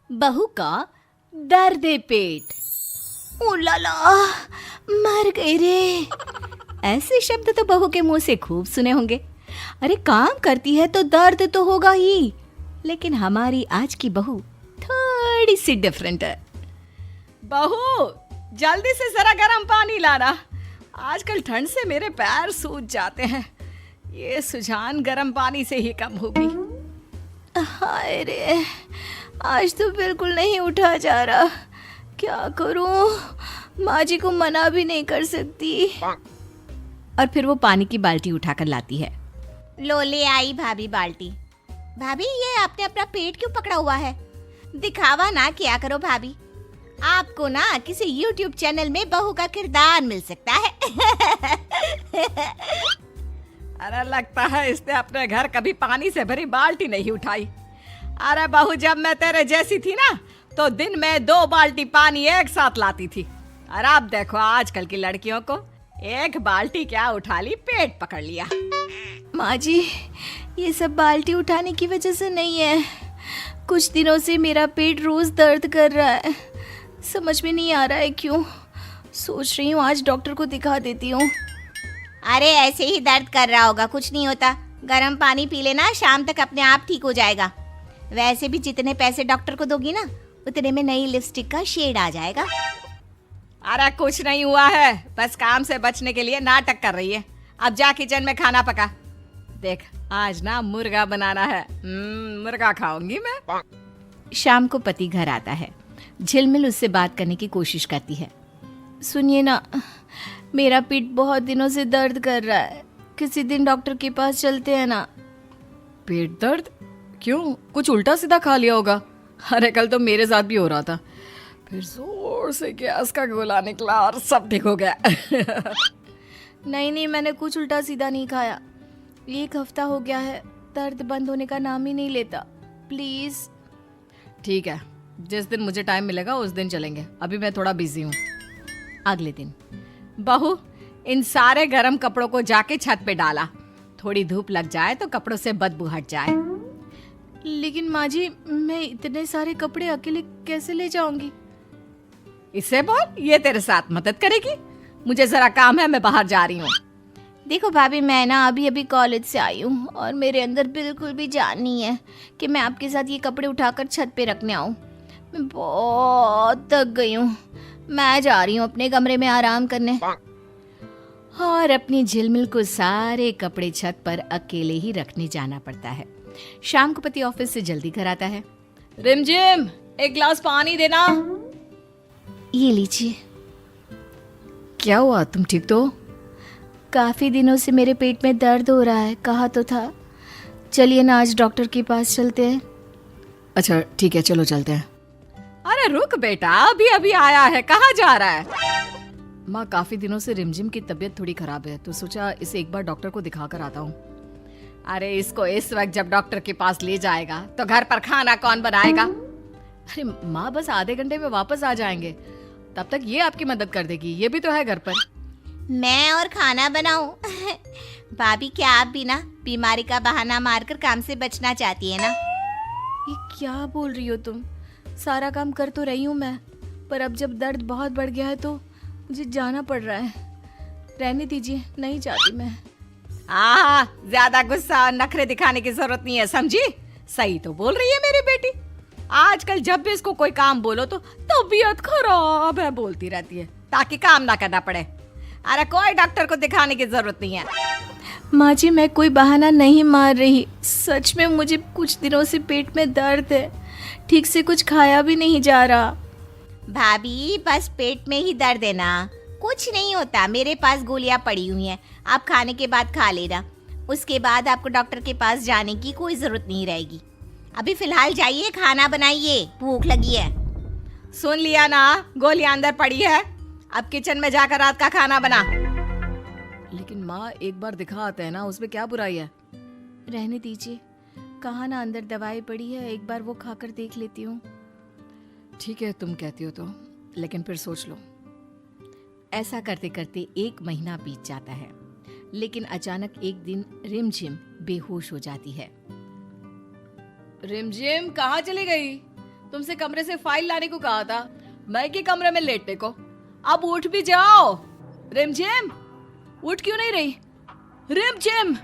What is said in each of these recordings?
बहू का दर्द पेट। ओ लाला, मर गई रे। ऐसे शब्द तो बहू के मुंह से खूब सुने होंगे। अरे काम करती है तो दर्द तो होगा ही, लेकिन हमारी आज की बहू थोड़ी सी डिफरेंट है। बहू, जल्दी से जरा गर्म पानी लाना। आजकल ठंड से मेरे पैर सूज जाते हैं। ये सुजान गर्म पानी से ही कम होगी। हाय रे, आज तो बिल्कुल नहीं उठा जा रहा। क्या करूं? माँ जी को मना भी नहीं कर सकती। और फिर वो पानी की बाल्टी उठाकर लाती है। लो ले आई भाभी बाल्टी। भाभी, ये आपने अपना पेट क्यों पकड़ा हुआ है? दिखावा ना किया करो भाभी। आपको ना किसी YouTube चैनल में बहू का किरदार मिल सकता है। अरे लगता है इसने अपने घर कभी पानी से भरी बाल्टी नहीं उठाई। अरे बहू, जब मैं तेरे जैसी थी ना तो दिन में 2 बाल्टी पानी एक साथ लाती थी। और अब देखो आजकल की लड़कियों को, एक बाल्टी क्या उठा ली, पेट पकड़ लिया। माँ जी, ये सब बाल्टी उठाने की वजह से नहीं है। कुछ दिनों से मेरा पेट रोज दर्द कर रहा है। समझ में नहीं आ रहा है क्यों। सोच रही हूँ आज डॉक्टर को दिखा देती हूँ। अरे ऐसे ही दर्द कर रहा होगा, कुछ नहीं होता। गर्म पानी पी लेना, शाम तक अपने आप ठीक हो जाएगा। वैसे भी जितने पैसे डॉक्टर को दोगी ना, उतने में नई लिपस्टिक का शेड आ जाएगा। अरे कुछ नहीं हुआ है, बस काम से बचने के लिए नाटक कर रही है। अब जा किचन में खाना पका। देख, आज ना मुर्गा बनाना है। मुर्गा खाऊंगी मैं। शाम को पति घर आता है। झिलमिल उससे बात करने की कोशिश करती है। सुनिए ना, मेरा पीठ बहुत दिनों से दर्द कर रहा है। किसी दिन डॉक्टर के पास चलते हैं ना। पेट दर्द? क्यों, कुछ उल्टा सीधा खा लिया होगा। अरे कल तो मेरे साथ भी हो रहा था, फिर जोर से गैस का गोला निकला और सब ठीक हो गया। नहीं, मैंने कुछ उल्टा सीधा नहीं खाया। 1 हफ्ता हो गया है, दर्द बंद होने का नाम ही नहीं लेता। प्लीज। ठीक है, जिस दिन मुझे टाइम मिलेगा उस दिन चलेंगे। अभी मैं थोड़ा बिजी हूँ। अगले दिन, बहू, इन सारे गर्म कपड़ों को जाके छत पे डाला। थोड़ी धूप लग जाए तो कपड़ों से बदबू हट जाए। लेकिन माँ जी, मैं इतने सारे कपड़े अकेले कैसे ले जाऊंगी? इससे बोल, ये तेरे साथ मदद करेगी। मुझे जरा काम है, मैं बाहर जा रही हूँ। देखो भाभी, मैं ना अभी कॉलेज से आई हूँ और मेरे अंदर बिल्कुल भी जान नहीं है कि मैं आपके साथ ये कपड़े उठाकर छत पे रखने आऊँ। मैं बहुत थक गई हूँ। मैं जा रही हूँ अपने कमरे में आराम करने। और अपनी झिलमिल को सारे कपड़े छत पर अकेले ही रखने जाना पड़ता है। शाम को पति ऑफिस से जल्दी घर आता है। रिमझिम, 1 गिलास पानी देना। ये लीजिए। क्या हुआ, तुम ठीक तो? काफी दिनों से मेरे पेट में दर्द हो रहा है, कहा तो था। चलिए ना, आज डॉक्टर के पास चलते हैं। अच्छा ठीक है, चलो चलते हैं। अरे रुक बेटा, अभी आया है, कहाँ जा रहा है? माँ, काफी दिनों से रिमझिम की तबीयत थोड़ी खराब है, तो सोचा इसे एक बार डॉक्टर को दिखा कर आता हूँ। अरे इसको इस वक्त जब डॉक्टर के पास ले जाएगा तो घर पर खाना कौन बनाएगा? अरे माँ, बस आधे घंटे में वापस आ जाएंगे, तब तक ये आपकी मदद कर देगी। ये भी तो है घर पर। मैं और खाना बनाऊं? भाभी, क्या आप भी ना बीमारी का बहाना मारकर काम से बचना चाहती है ना? ये क्या बोल रही हो तुम? सारा काम कर तो रही हूँ मैं, पर अब जब दर्द बहुत बढ़ गया है तो मुझे जाना पड़ रहा है। रहने दीजिए, नहीं चाहती मैं। ज्यादा गुस्सा और नखरे दिखाने की जरूरत नहीं है, समझी? सही तो बोल रही है मेरी बेटी। आजकल जब भी इसको कोई काम बोलो तो तबीयत खराब है बोलती रहती है, ताकि काम ना करना पड़े। अरे कोई डॉक्टर को दिखाने की जरूरत नहीं है। माँ जी, मैं कोई बहाना नहीं मार रही। सच में मुझे कुछ दिनों से पेट में दर्द है, ठीक से कुछ खाया भी नहीं जा रहा। भाभी, बस पेट में ही दर्द है ना, कुछ नहीं होता। मेरे पास गोलियां पड़ी हुई हैं, आप खाने के बाद खा लेना। उसके बाद आपको डॉक्टर के पास जाने की कोई जरूरत नहीं रहेगी। अभी फिलहाल जाइए, खाना बनाइए, भूख लगी है। सुन लिया ना, गोलियां अंदर पड़ी है। अब किचन में जाकर रात का खाना बना। लेकिन माँ, एक बार दिखा आते हैं ना, उसमें क्या बुराई है? रहने दीजिए, कहा ना अंदर दवाई पड़ी है, एक बार वो खाकर देख लेती हूँ। ठीक है, तुम कहती हो तो, लेकिन फिर सोच लो। ऐसा करते करते 1 महीना बीत जाता है, लेकिन अचानक एक दिन रिमझिम बेहोश हो जाती है। रिमझिम, कहाँ चली गई? तुमसे कमरे से फाइल लाने को कहा था, मैं के कमरे में लेटने को। अब उठ भी जाओ। रिमझिम, उठ क्यों नहीं रही? रिमझिम,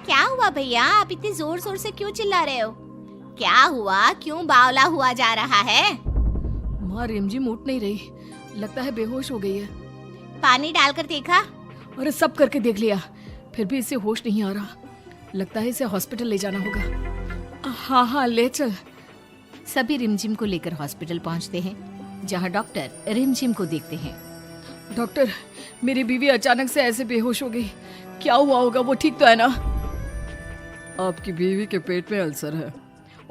क्या हुआ भैया, आप इतने जोर जोर से क्यों चिल्ला रहे हो? क्या हुआ, क्यों बावला हुआ जा रहा है? माँ रिमझिम उठ नहीं रही, लगता है बेहोश हो गई है। पानी डालकर देखा? अरे सब करके देख लिया, फिर भी इसे होश नहीं आ रहा। लगता है इसे हॉस्पिटल ले जाना होगा। हाँ हाँ ले चल। सभी रिमझिम को लेकर हॉस्पिटल पहुंचते हैं, जहां डॉक्टर रिमझिम को देखते हैं। डॉक्टर, मेरी बीवी अचानक से ऐसे बेहोश हो गई, क्या हुआ होगा? वो ठीक तो है ना? आपकी बीवी के पेट में अल्सर है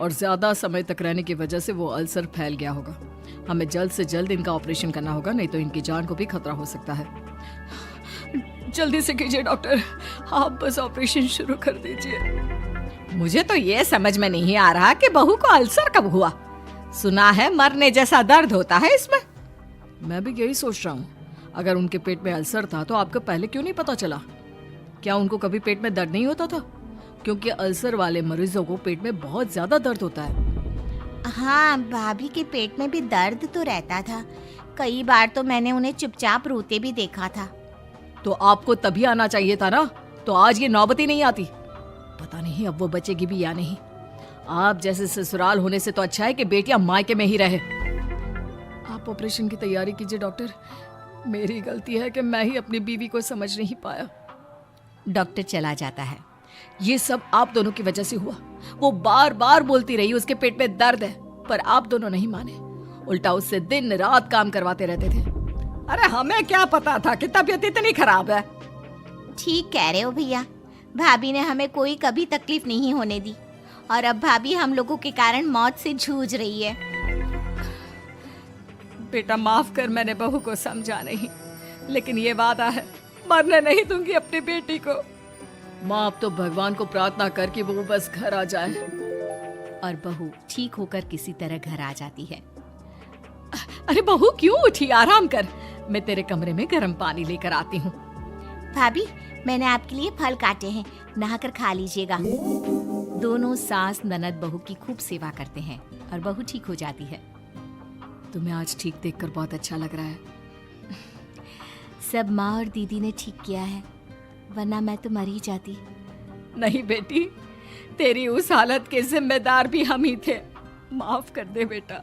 और ज्यादा समय तक रहने की वजह से वो अल्सर फैल गया होगा। हमें जल्द से जल्द इनका ऑपरेशन करना होगा, नहीं तो इनकी जान को भी खतरा हो सकता है। जल्दी से कीजिए डॉक्टर, आप बस ऑपरेशन शुरू कर दीजिए। मुझे तो ये समझ में नहीं आ रहा कि बहू को अल्सर कब हुआ। सुना है मरने जैसा दर्द होता है इसमें। मैं भी यही सोच रहा हूँ, अगर उनके पेट में अल्सर था तो आपको पहले क्यों नहीं पता चला? क्या उनको कभी पेट में दर्द नहीं होता था? क्योंकि अल्सर वाले मरीजों को पेट में बहुत ज्यादा दर्द होता है। हाँ, भाभी के पेट में भी दर्द तो रहता था। कई बार तो मैंने उन्हें चुपचाप रोते भी देखा था। तो आपको तभी आना चाहिए था ना, तो आज ये नौबत ही नहीं आती। पता नहीं अब वो बचेगी भी या नहीं। आप जैसे ससुराल होने से तो अच्छा है कि बेटियां मायके में ही रहे। आप ऑपरेशन की तैयारी कीजिए डॉक्टर। मेरी गलती है कि मैं ही अपनी बीवी को समझ नहीं पाया। डॉक्टर चला जाता है। ये सब आप दोनों की वजह से हुआ। वो बार बार बोलती रही उसके पेट में दर्द है, पर आप दोनों नहीं माने। उल्टा उससे दिन रात काम करवाते रहते थे। अरे हमें क्या पता था कि तबीयत इतनी खराब है। ठीक कह रहे हो भैया, भाभी ने हमें कोई कभी तकलीफ नहीं होने दी, और अब भाभी हम लोगों के कारण मौत से जूझ रही है। बेटा माफ कर, मैंने बहू को समझा नहीं, लेकिन ये वादा है मरने नहीं दूंगी अपनी बेटी को। माँ अब तो भगवान को प्रार्थना कर कि वो बस घर आ जाए। और बहू ठीक होकर किसी तरह घर आ जाती है। अरे बहू क्यों उठी? आराम कर, मैं तेरे कमरे में गर्म पानी लेकर आती हूँ। भाभी, मैंने आपके लिए फल काटे हैं, नहाकर खा लीजिएगा। दोनों सास ननद बहू की खूब सेवा करते हैं और बहू ठीक हो जाती है। तुम्हें आज ठीक देखकर बहुत अच्छा लग रहा है। सब माँ और दीदी ने ठीक किया है, वरना मैं तो मर ही जाती। नहीं बेटी, तेरी उस हालत के जिम्मेदार भी हम ही थे। माफ कर दे बेटा।